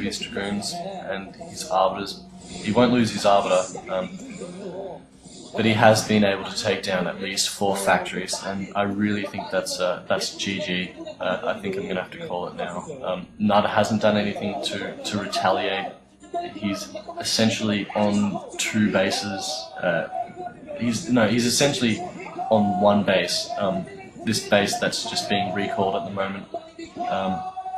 his Dragoons and his Arbiters. He won't lose his Arbiter, but he has been able to take down at least 4 factories, and I really think that's GG. I think I'm going to have to call it now. Nada hasn't done anything to retaliate. He's essentially on 2 bases. He's essentially on 1 base. This base that's just being recalled at the moment,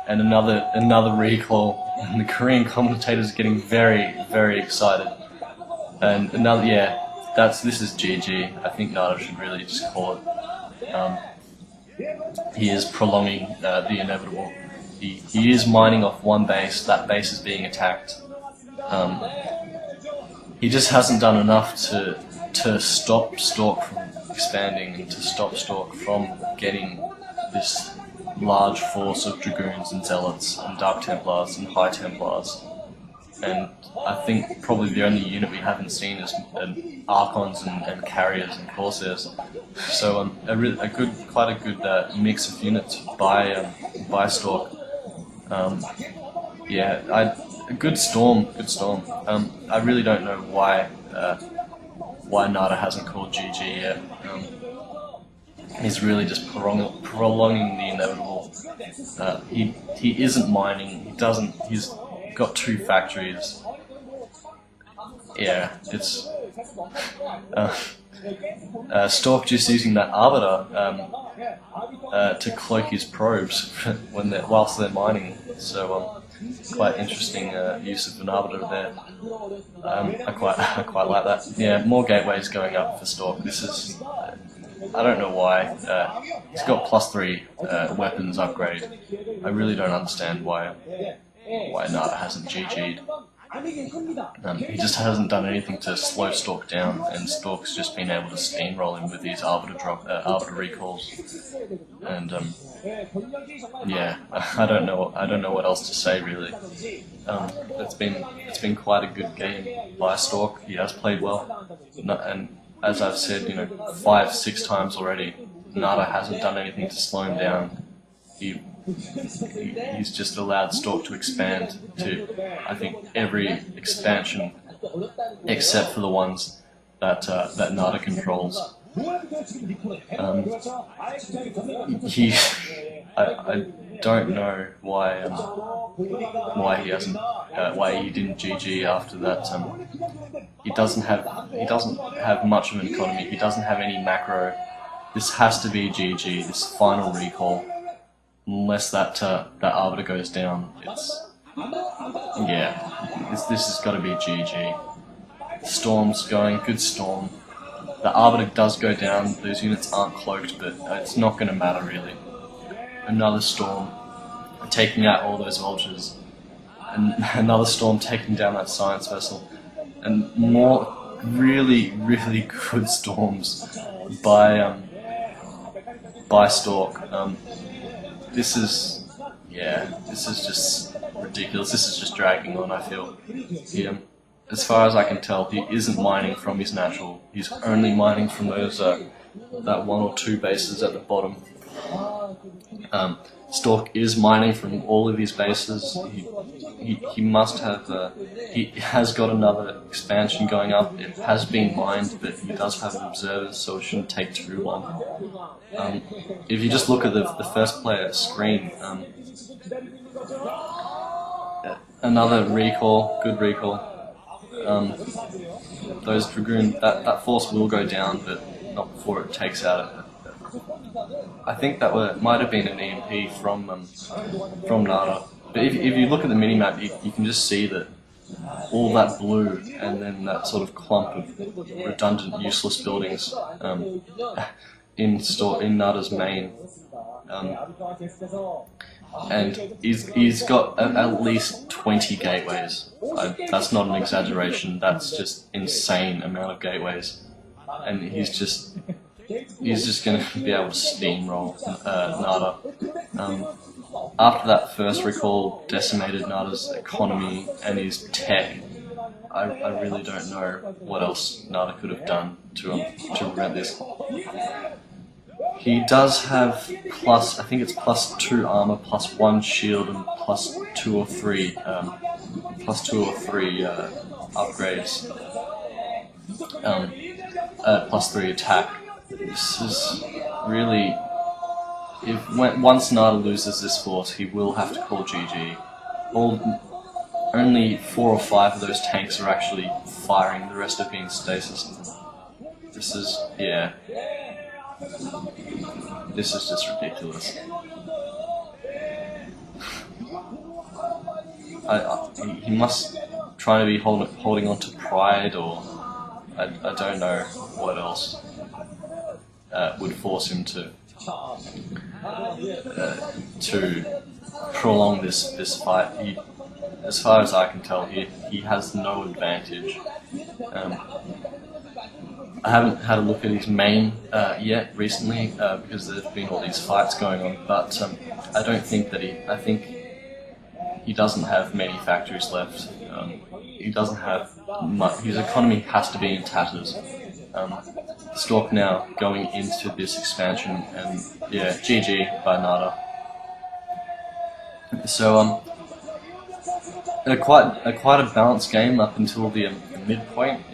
and another recall. And the Korean commentators are getting very excited. And another, yeah. This is GG. I think Nada should really just call it. He is prolonging the inevitable. He is mining off 1 base. That base is being attacked. He just hasn't done enough to stop Stork from expanding and to stop Stork from getting this large force of Dragoons and Zealots and Dark Templars and High Templars. And I think probably the only unit we haven't seen is Archons and Carriers and Corsairs. So quite a good mix of units by Stork. Yeah, good storm. I really don't know why Nada hasn't called GG yet. He's really just prolonging the inevitable. He isn't mining. He's got 2 factories. Yeah, it's Stork just using that Arbiter to cloak his probes whilst they're mining. So quite interesting use of an Arbiter there. I quite like that. Yeah, more gateways going up for Stork. This is I don't know why. He's got +3 weapons upgrade. I really don't understand why Nada hasn't GG'd. He just hasn't done anything to slow Stork down, and Stork's just been able to steamroll him with these Arbiter recalls. And yeah, I don't know what else to say really. It's been quite a good game by Stork. He has played well, and as I've said, 5-6 times already, Nada hasn't done anything to slow him down. He's just allowed Stork to expand to, I think, every expansion except for the ones that Nada controls. I don't know why he didn't GG after that. He doesn't have much of an economy. He doesn't have any macro. This has to be GG. This final recall. Unless that Arbiter goes down, this has got to be GG. Storm's going, good storm. The Arbiter does go down, those units aren't cloaked, but it's not going to matter really. Another storm, taking out all those vultures. And another storm taking down that science vessel. And more really good storms by Stork. This is just ridiculous. This is just dragging on, I feel. As far as I can tell, he isn't mining from his natural. He's only mining from those that 1 or 2 bases at the bottom. Stork is mining from all of his bases. He must have. He has got another expansion going up. It has been mined, but he does have observers, so it shouldn't take too long. If you just look at the first player screen, another recall, good recall. Those Dragoon, that force will go down, but not before it takes out. I think that might have been an EMP from Nada. But if you look at the minimap, you can just see that all that blue and then that sort of clump of redundant, useless buildings in Nada's main. And he's got at least 20 gateways. That's not an exaggeration. That's just insane amount of gateways, and he's just going to be able to steamroll Nada. After that first recall decimated Nada's economy and his tech, I really don't know what else Nada could have done to prevent this. He does have plus, I think it's +2 armor, +1 shield, and +2 or 3, upgrades. +3 attack. This is really, once Nada loses this force, he will have to call GG. Only 4 or 5 of those tanks are actually firing, the rest are being stasis. This is, yeah. This is just ridiculous. He must try to be holding on to pride, or I don't know what else would force him to prolong this fight. As far as I can tell, he has no advantage. I haven't had a look at his main yet recently because there's been all these fights going on, but I don't think that I think he doesn't have many factories left. He doesn't have much. His economy has to be in tatters. Stork now going into this expansion, and yeah, GG by Nada. So quite a balanced game up until the midpoint,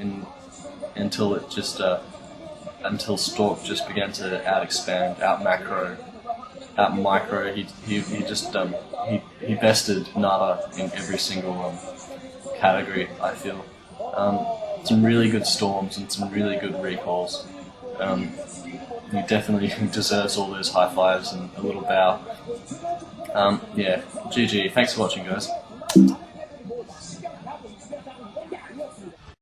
until it just until Stork just began to out-expand, out-micro. He just he bested Nada in every single category, I feel. Some really good storms and some really good recalls. He definitely deserves all those high fives and a little bow. Yeah, GG. Thanks for watching, guys.